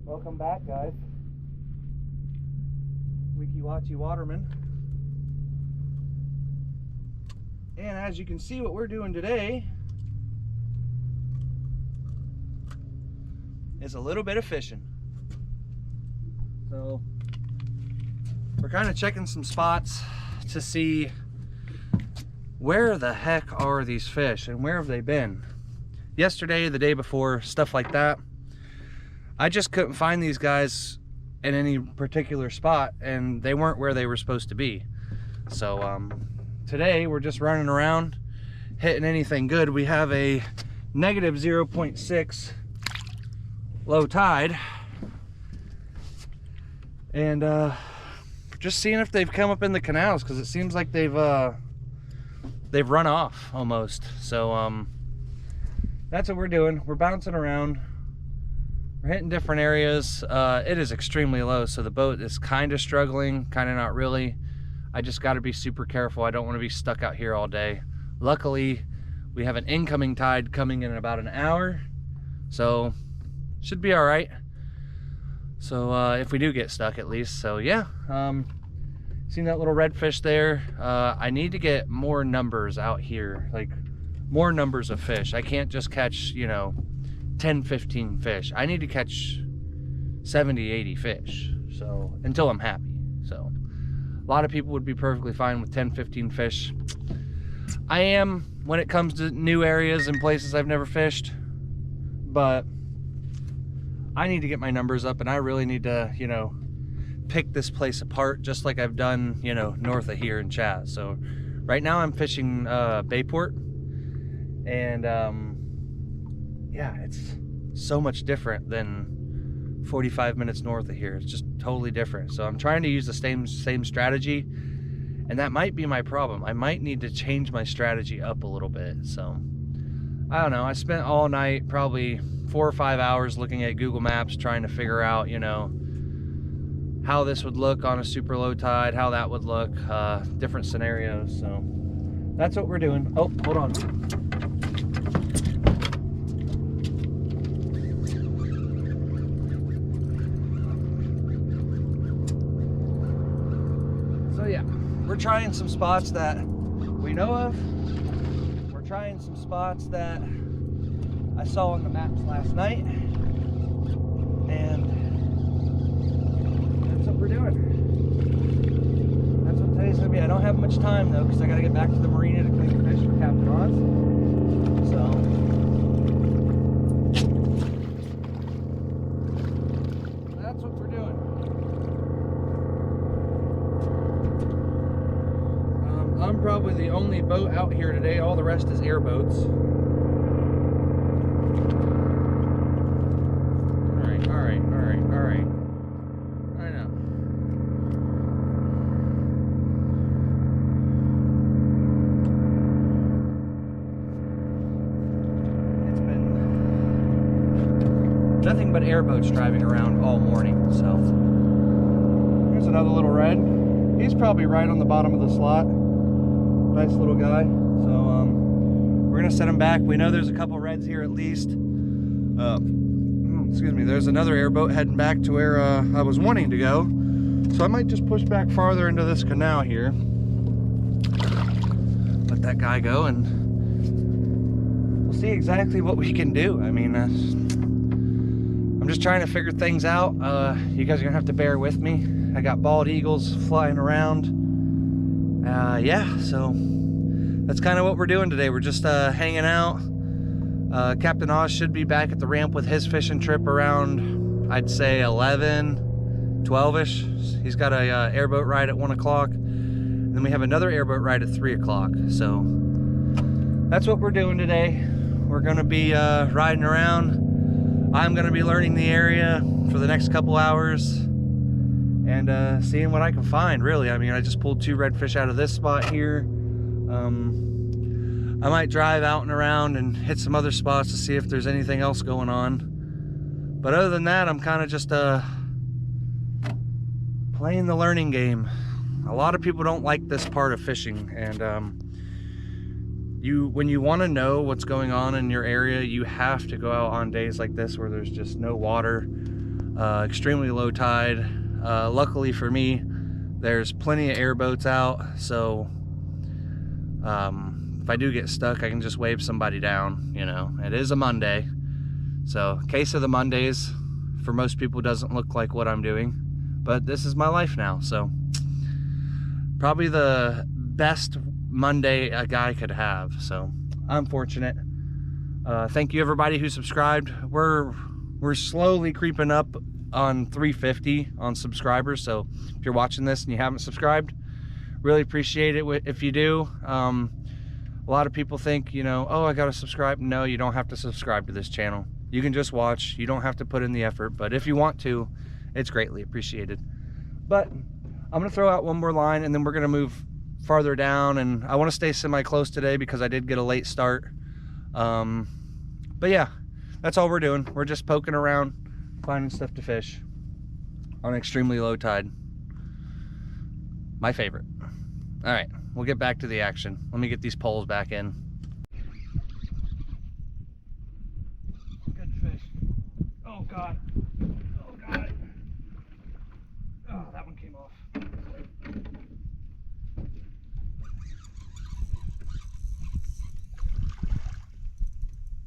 Welcome back, guys. Wiki Watchy Waterman. And as you can see, what we're doing today is a little bit of fishing. So we're kind of checking some spots to see where the heck are these fish and where have they been. Yesterday, the day before, stuff like that, I just couldn't find these guys in any particular spot, and they weren't where they were supposed to be. So today we're just running around hitting anything good. We have a negative 0.6 low tide, and just seeing if they've come up in the canals, because it seems like they've run off almost. So that's what we're doing. We're bouncing around. We're hitting different areas. It is extremely low, so the boat is kind of struggling, kind of not really. I just got to be super careful. I don't want to be stuck out here all day. Luckily, we have an incoming tide coming in about an hour, so should be all right. So if we do get stuck, at least. So yeah, seen that little redfish there. I need to get more numbers out here, like more numbers of fish. I can't just catch, you know, 10, 15 fish. I need to catch 70, 80 fish, so until I'm happy. So a lot of people would be perfectly fine with 10, 15 fish. I am when it comes to new areas and places I've never fished, but I need to get my numbers up, and I really need to, you know, pick this place apart just like I've done, you know, north of here in Chaz. So right now I'm fishing Bayport, and yeah, it's so much different than 45 minutes north of here. It's just totally different. So I'm trying to use the same strategy, and that might be my problem. I might need to change my strategy up a little bit. So I don't know. I spent all night, probably 4 or 5 hours, looking at Google Maps trying to figure out, you know, how this would look on a super low tide, how that would look, different scenarios. So that's what we're doing. Oh, hold on. So yeah, we're trying some spots that we know of. We're trying some spots that I saw on the maps last night, and that's what we're doing. That's what today's gonna be. I don't have much time though, because I gotta get back to the marina to clean the fish for Captain Oz. So that's what we're doing. I'm probably the only boat out here today. All the rest is airboats. All right. I know. It's been nothing but airboats driving around all morning. So here's another little red. He's probably right on the bottom of the slot. Nice little guy. So we're gonna set him back. We know there's a couple reds here at least. Excuse me, there's another airboat heading back to where I was wanting to go. So I might just push back farther into this canal here. Let that guy go, and we'll see exactly what we can do. I mean, I'm just trying to figure things out. You guys are gonna have to bear with me. I got bald eagles flying around. Yeah, so that's kind of what we're doing today. We're just hanging out. Captain Oz should be back at the ramp with his fishing trip around, I'd say 11, 12-ish. He's got a airboat ride at 1 o'clock. And then we have another airboat ride at 3 o'clock. So that's what we're doing today. We're gonna be riding around. I'm gonna be learning the area for the next couple hours and seeing what I can find, really. I mean, I just pulled 2 redfish out of this spot here. I might drive out and around and hit some other spots to see if there's anything else going on. But other than that, I'm kind of just playing the learning game. A lot of people don't like this part of fishing, and when you want to know what's going on in your area, you have to go out on days like this where there's just no water. extremely low tide. Luckily for me, there's plenty of airboats out, so if I do get stuck, I can just wave somebody down. You know, it is a Monday, so case of the Mondays for most people doesn't look like what I'm doing, but this is my life now. So probably the best Monday a guy could have, so I'm fortunate. Thank you everybody who subscribed. We're slowly creeping up on 350 on subscribers, so if you're watching this and you haven't subscribed, really appreciate it if you do. A lot of people think, you know, oh, I gotta subscribe. No, you don't have to subscribe to this channel. You can just watch. You don't have to put in the effort, but if you want to, it's greatly appreciated. But I'm gonna throw out one more line and then we're gonna move farther down, and I want to stay semi-close today because I did get a late start. But yeah, that's all we're doing. We're just poking around, finding stuff to fish on extremely low tide. My favorite. All right, we'll get back to the action. Let me get these poles back in. Good fish. Oh God. Oh God. Oh, that one came off.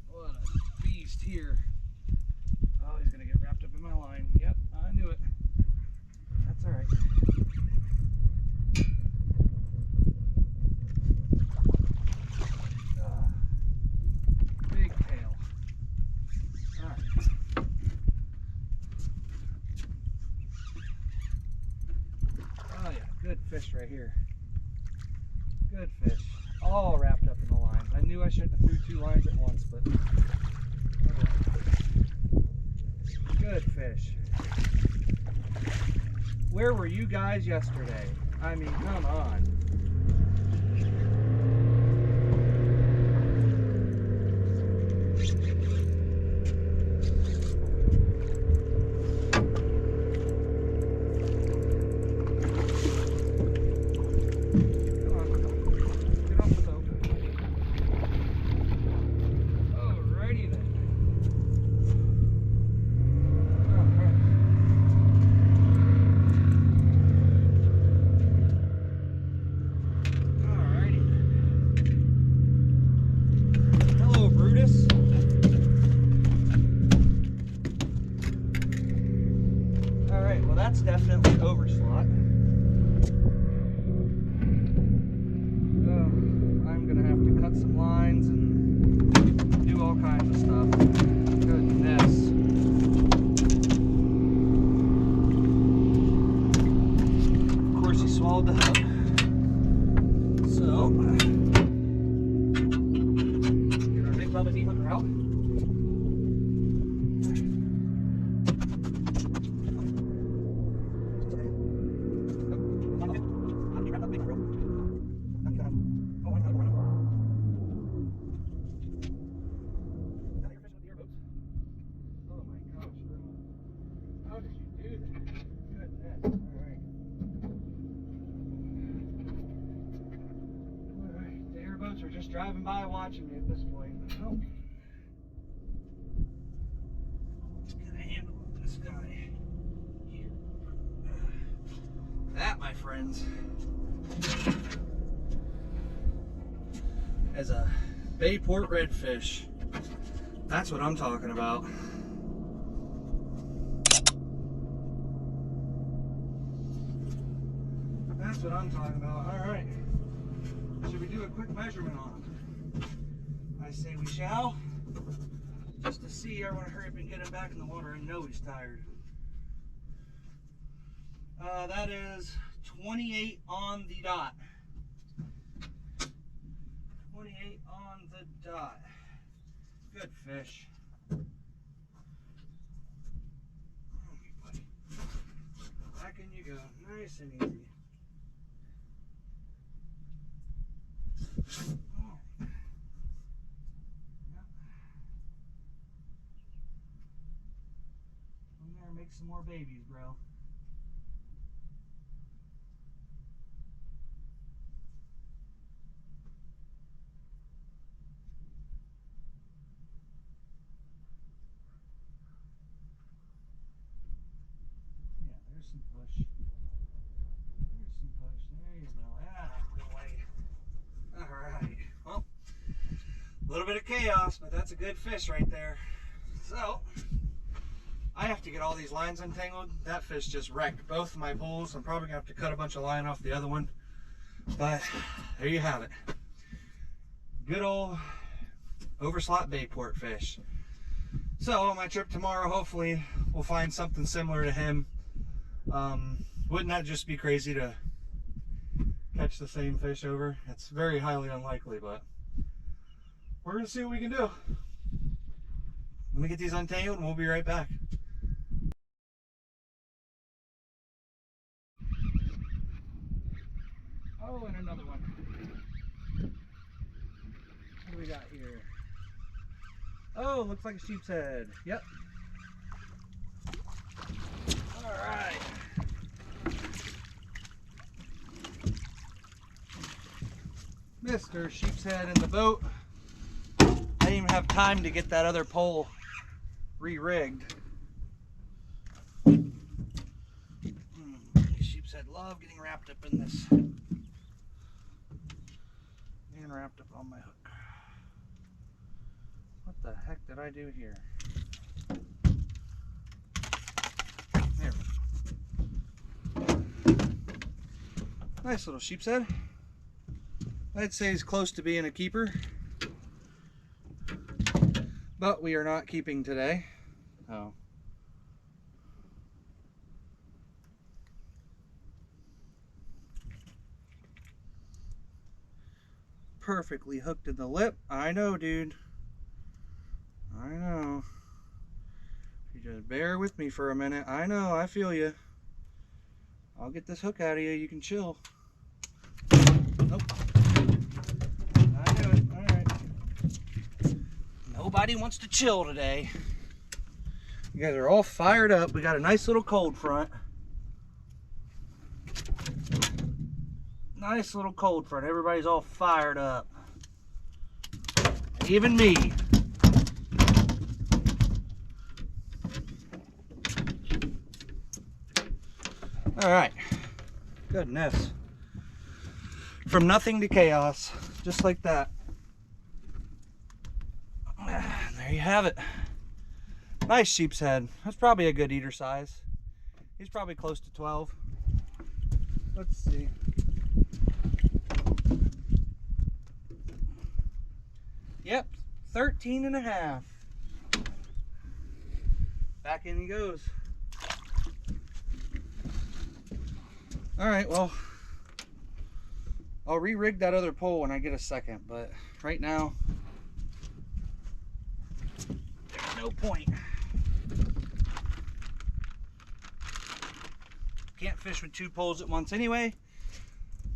What a beast here. Oh, he's gonna get wrapped up in my line. Yep, I knew it. That's all right. Big tail. All right. Oh yeah, good fish right here. Good fish. All wrapped up in the lines. I knew I shouldn't have threw 2 lines at once, but good fish. Where were you guys yesterday? I mean, come on. That's definitely overslot. I'm gonna have to cut some lines and do all kinds of stuff. Goodness. Of course he swallowed the hook. So get our big Bubba de-hooker out. Are just driving by watching me at this point. Oh. Let's get a handle on this guy here. That, my friends, is a Bayport redfish. That's what I'm talking about. That's what I'm talking about. All right. Should we do a quick measurement on him? I say we shall. Just to see, I want to hurry up and get him back in the water. I know he's tired. That is 28 on the dot. 28 on the dot. Good fish. Okay, buddy. Back in you go. Nice and easy. Make some more babies, bro. some push. There's some push. There you go. Ah, boy. Alright. Well, a little bit of chaos, but that's a good fish right there. So, I have to get all these lines untangled. That fish just wrecked both of my poles. I'm probably going to have to cut a bunch of line off the other one. But, there you have it. Good old overslot bayport fish. So on my trip tomorrow, hopefully we'll find something similar to him. Wouldn't that just be crazy to catch the same fish over? It's very highly unlikely, but we're gonna see what we can do. Let me get these untangled and we'll be right back. Oh, and another one. What do we got here? Oh, looks like a sheepshead. Yep. All right. Mr. Sheepshead in the boat. I didn't even have time to get that other pole re-rigged. Sheepshead love getting wrapped up in this. And wrapped up on my hook. What the heck did I do here? There. Nice little sheepshead. I'd say he's close to being a keeper. But we are not keeping today. Oh. Perfectly hooked in the lip. I know, dude. I know. You just bear with me for a minute. I know, I feel you. I'll get this hook out of you. You can chill. Nope. I knew it. Alright. Nobody wants to chill today. You guys are all fired up. We got a nice little cold front. Nice little cold front. Everybody's all fired up. Even me. All right. Goodness. From nothing to chaos. Just like that. There you have it. Nice sheepshead. That's probably a good eater size. He's probably close to 12. Let's see. Yep, 13 and a half. Back in he goes. All right, well, I'll re-rig that other pole when I get a second, but right now, there's no point. Can't fish with two poles at once anyway.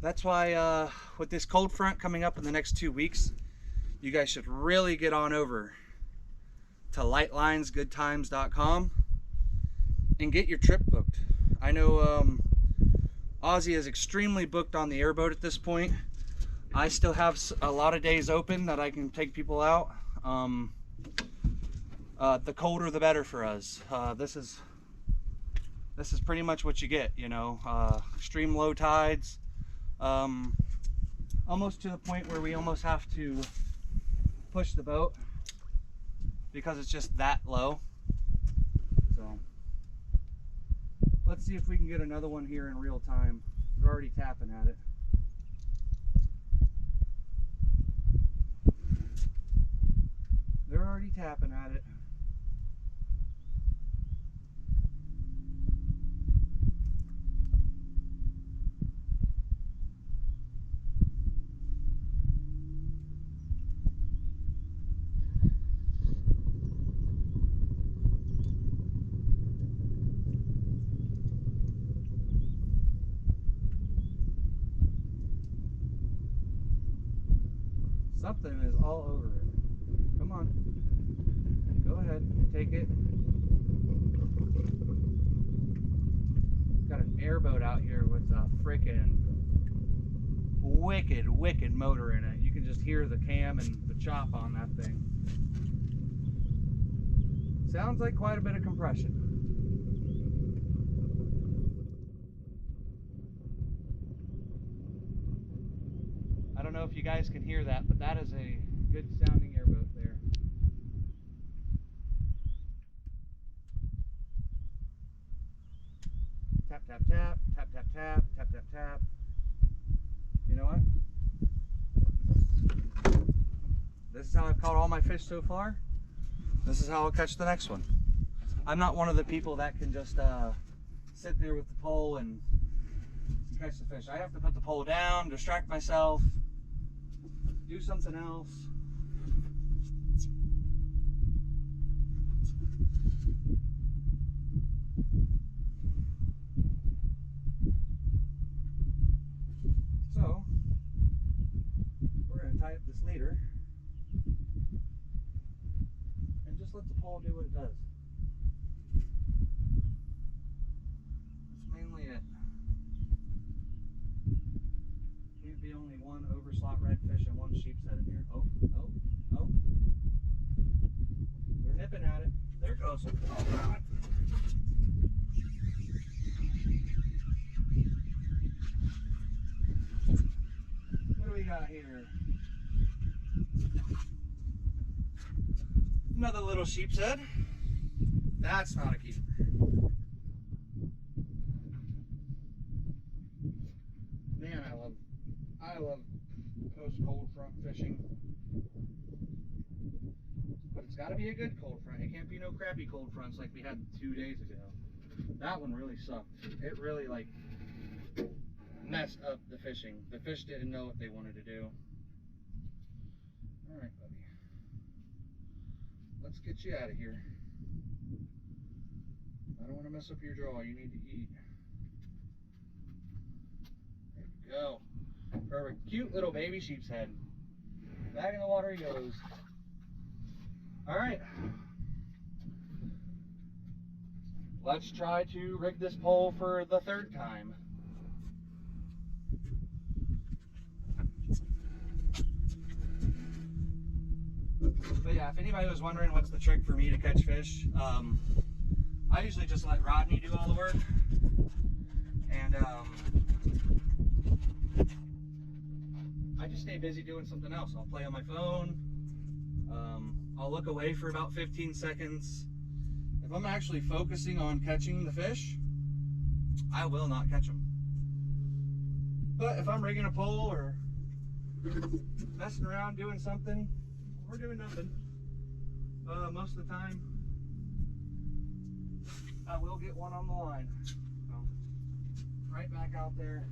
That's why with this cold front coming up in the next 2 weeks, you guys should really get on over to lightlinesgoodtimes.com and get your trip booked. I know Ozzy is extremely booked on the airboat at this point. I still have a lot of days open that I can take people out. The colder the better for us. This is pretty much what you get, you know. Extreme low tides, almost to the point where we almost have to push the boat because it's just that low. So let's see if we can get another one here in real time. We're already tapping at it. They're already tapping at it. Something is all over it. Come on. Go ahead. Take it. Got an airboat out here with a freaking wicked motor in it. You can just hear the cam and the chop on that thing. Sounds like quite a bit of compression. you guys can hear that, but that is a good sounding airboat there. Tap, tap, tap, tap, tap, tap, tap, tap, tap. You know what? This is how I've caught all my fish so far. This is how I'll catch the next one. I'm not one of the people that can just sit there with the pole and catch the fish. I have to put the pole down, distract myself, do something else. So, we're going to tie up this leader and just let the pole do what it does. That's mainly it. Can't be only one overslot redfish and one sheepshead in here. Oh, oh, oh. They're nipping at it. There it goes. Oh, God. What do we got here? Another little sheepshead. That's not a keeper. Man, I love post cold front fishing. But it's got to be a good cold front. It can't be no crappy cold fronts like we had 2 days ago. That one really sucked. It really like messed up the fishing. The fish didn't know what they wanted to do. All right, buddy. Let's get you out of here. I don't want to mess up your draw. You need to eat. There we go. Perfect. Cute little baby sheepshead. Back in the water he goes. All right. Let's try to rig this pole for the third time. But yeah, if anybody was wondering what's the trick for me to catch fish, I usually just let Rodney do all the work. And I just stay busy doing something else. I'll play on my phone. I'll look away for about 15 seconds. If I'm actually focusing on catching the fish, I will not catch them. But if I'm rigging a pole or messing around doing something, we're doing nothing. Most of the time, I will get one on the line. So, right back out there.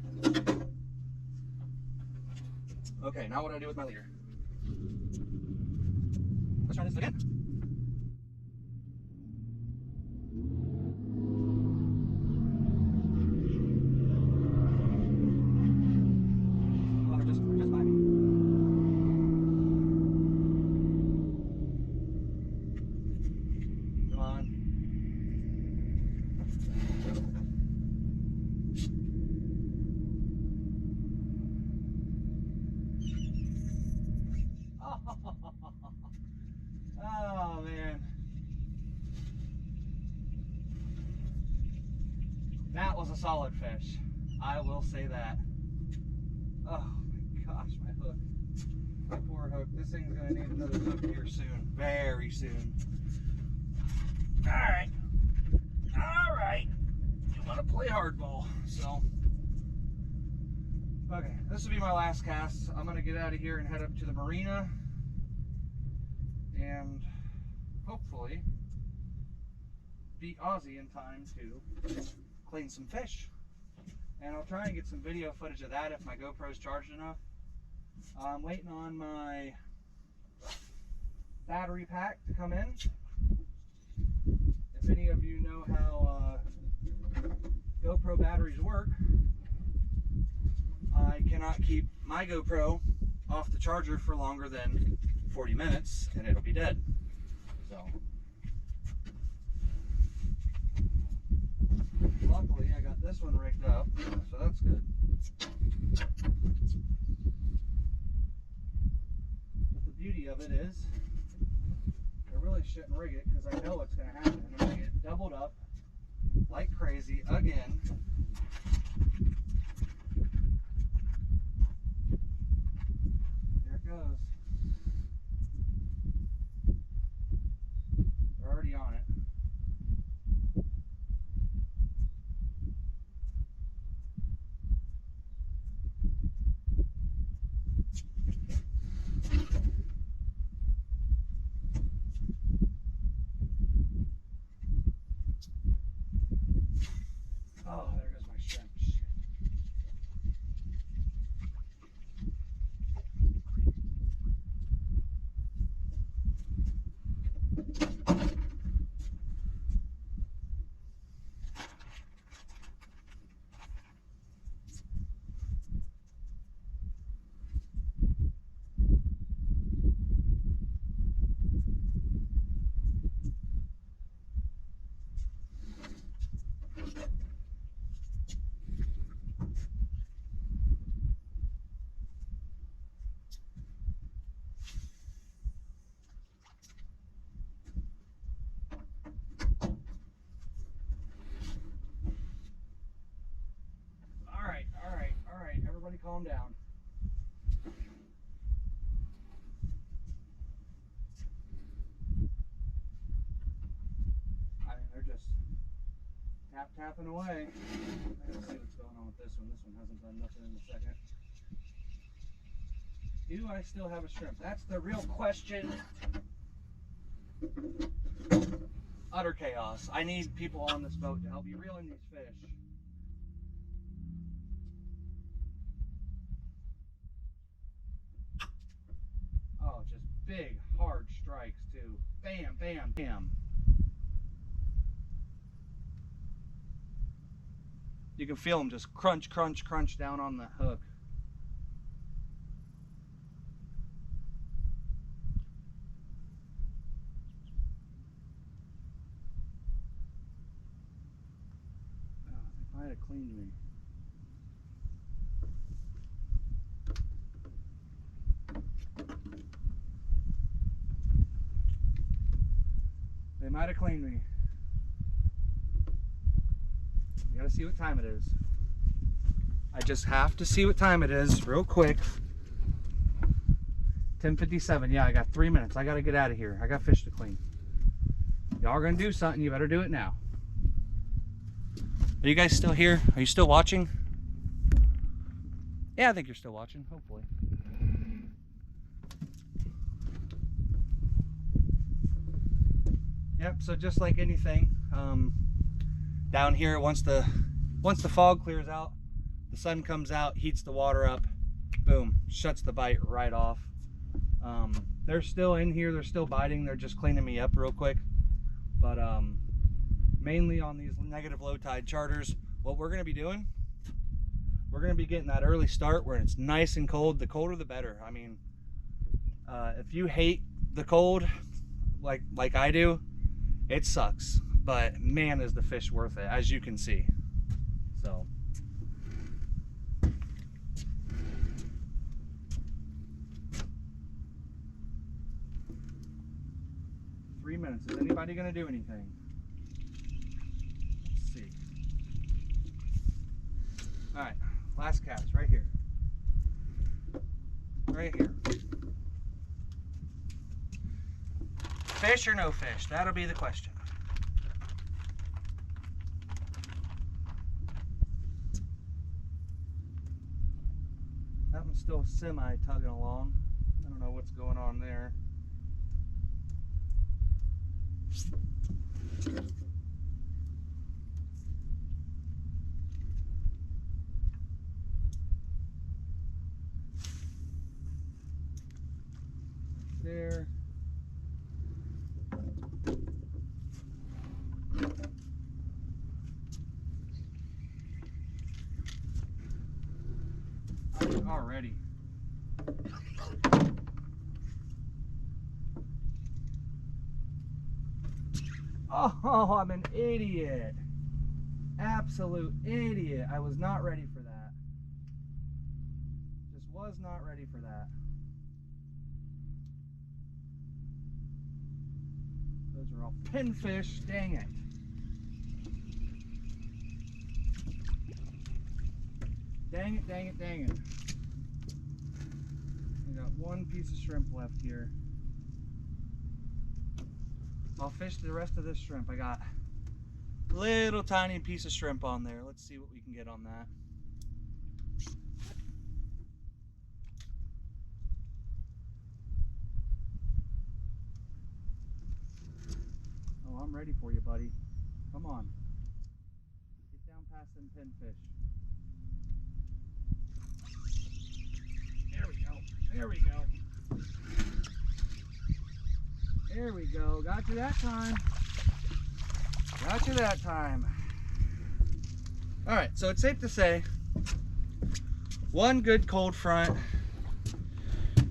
Okay, now what do I do with my leader? Let's try this again. Oh, they're just by me. Come on. Oh man, that was a solid fish. I will say that. Oh my gosh, my hook. My poor hook. This thing's gonna need another hook here soon, very soon. All right, all right. You want to play hardball, so. Okay, this will be my last cast. I'm gonna get out of here and head up to the marina. And hopefully beat Ozzy in time to clean some fish. And I'll try and get some video footage of that if my GoPro's charged enough. I'm waiting on my battery pack to come in. If any of you know how GoPro batteries work, I cannot keep my GoPro off the charger for longer than 40 minutes and it'll be dead. So luckily I got this one rigged up, so that's good. But the beauty of it is I really shouldn't rig it because I know what's going to happen. I'm going to get doubled up like crazy again. Oh, there goes my shrimp. Shit. All right, everybody calm down. I mean, they're just tapping away. I gotta see what's going on with this one. This one hasn't done nothing in a second. Do I still have a shrimp? That's the real question. Utter chaos. I need people on this boat to help me reel in these fish. Oh, just big, hard strikes too. Bam, bam, bam. You can feel them just crunch, crunch, crunch down on the hook. Oh, they might have cleaned me. They might have cleaned me. I gotta see what time it is. I just have to see what time it is real quick. 10:57. Yeah, I got 3 minutes. I gotta get out of here. I got fish to clean. Y'all are gonna do something. You better do it now. Are you guys still here? Are you still watching? Yeah, I think you're still watching, hopefully. Yep, so just like anything, down here, once the fog clears out, the sun comes out, heats the water up, boom, shuts the bite right off. They're still in here, they're still biting, they're just cleaning me up real quick. But mainly on these negative low tide charters, what we're gonna be doing, we're gonna be getting that early start where it's nice and cold. The colder the better. I mean, if you hate the cold like I do, it sucks, but man, is the fish worth it, as you can see. So three minutes. Is anybody gonna do anything? Let's see. All right, last cast right here. Right here. Fish or no fish? That'll be the question. That one's still semi-tugging along. I don't know what's going on there. There. Already. Oh, I'm an idiot. Absolute idiot. I was not ready for that. Just was not ready for that. Those are all pinfish. Dang it. Dang it, dang it, dang it. We got one piece of shrimp left here. I'll fish the rest of this shrimp. I got a little tiny piece of shrimp on there. Let's see what we can get on that. Oh, I'm ready for you, buddy. Come on. Get down past them pinfish. There we go. There we go. There we go. Got you that time. Got you that time. All right, so it's safe to say one good cold front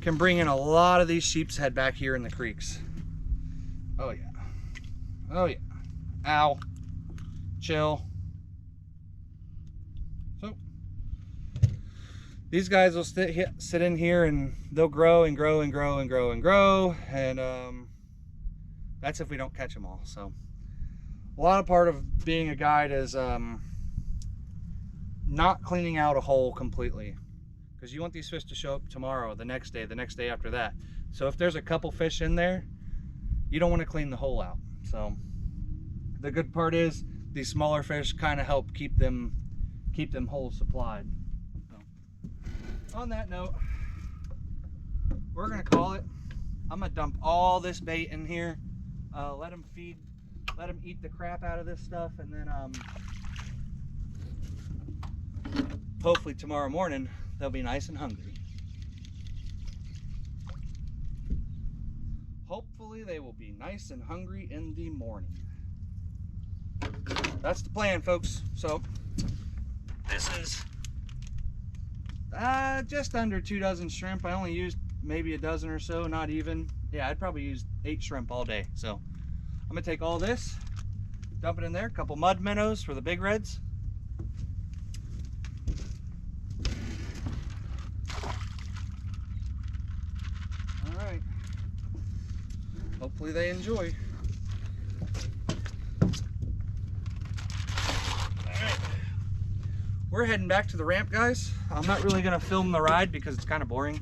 can bring in a lot of these sheepshead back here in the creeks. Oh yeah. Oh yeah. Ow. Chill. So these guys will sit in here and they'll grow and grow and grow and grow and grow, and that's if we don't catch them all. So a lot of part of being a guide is not cleaning out a hole completely, because you want these fish to show up tomorrow, the next day after that. So if there's a couple fish in there, you don't want to clean the hole out. So the good part is these smaller fish kind of help keep them holes supplied. So, on that note, we're gonna call it. I'm gonna dump all this bait in here, let them eat the crap out of this stuff, and then hopefully tomorrow morning they'll be nice and hungry. Hopefully they will be nice and hungry in the morning. That's the plan, folks. So this is just under 2 dozen shrimp. I only used maybe a dozen or so, not even. Yeah, I'd probably use 8 shrimp all day. So I'm gonna take all this, dump it in there, a couple mud minnows for the big reds. All right, hopefully they enjoy. We're heading back to the ramp, guys. I'm not really gonna film the ride because it's kind of boring.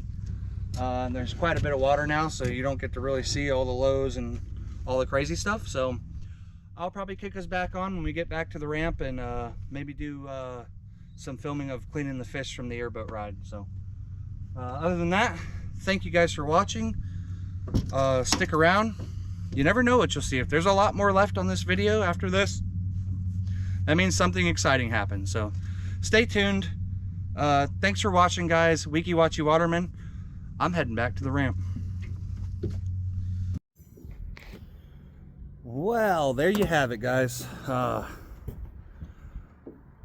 And there's quite a bit of water now, so you don't get to really see all the lows and all the crazy stuff. So I'll probably kick us back on when we get back to the ramp, and maybe do some filming of cleaning the fish from the airboat ride. So other than that, thank you guys for watching. Stick around. You never know what you'll see. If there's a lot more left on this video after this, that means something exciting happened. So stay tuned. Thanks for watching, guys. Weeky Watchy Waterman. I'm heading back to the ramp. Well, there you have it, guys.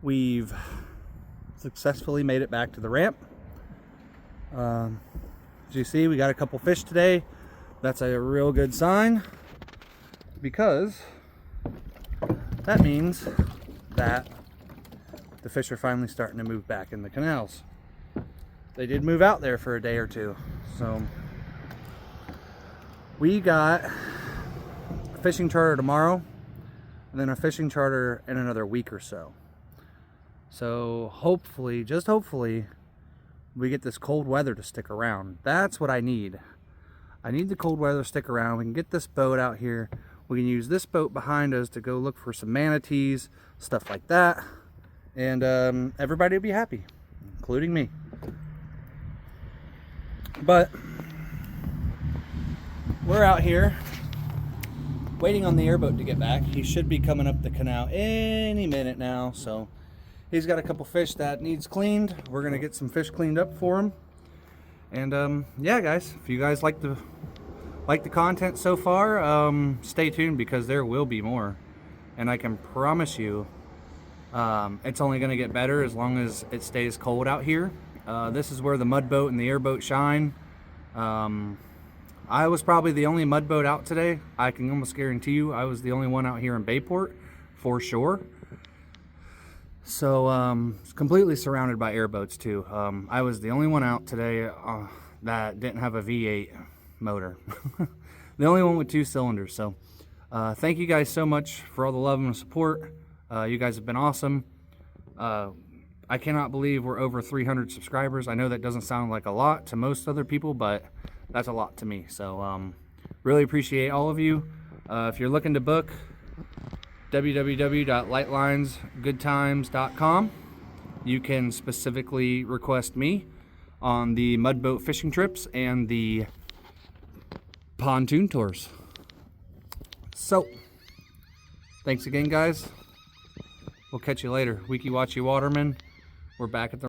We've successfully made it back to the ramp. As you see, we got a couple fish today. That's a real good sign, because that means that the fish are finally starting to move back in the canals. They did move out there for a day or two. So we got a fishing charter tomorrow, and then a fishing charter in another week or so. So hopefully, just hopefully, we get this cold weather to stick around. That's what I need. I need the cold weather to stick around. We can get this boat out here. We can use this boat behind us to go look for some manatees, stuff like that. And everybody will be happy, including me. But we're out here waiting on the airboat to get back. He should be coming up the canal any minute now. So he's got a couple fish that needs cleaned. We're gonna get some fish cleaned up for him. And yeah, guys, if you guys like the content so far, stay tuned, because there will be more. And I can promise you, it's only gonna get better as long as it stays cold out here. This is where the mud boat and the airboat shine. I was probably the only mud boat out today. I can almost guarantee you I was the only one out here in Bayport, for sure. So it's completely surrounded by airboats too. I was the only one out today that didn't have a V8 motor. The only one with 2 cylinders. So thank you guys so much for all the love and support. You guys have been awesome. I cannot believe we're over 300 subscribers. I know that doesn't sound like a lot to most other people, but that's a lot to me. So really appreciate all of you. If you're looking to book, www.lightlinesgoodtimes.com. You can specifically request me on the mud boat fishing trips and the pontoon tours. So thanks again, guys. We'll catch you later. Weeky Watchy Waterman. We're back at the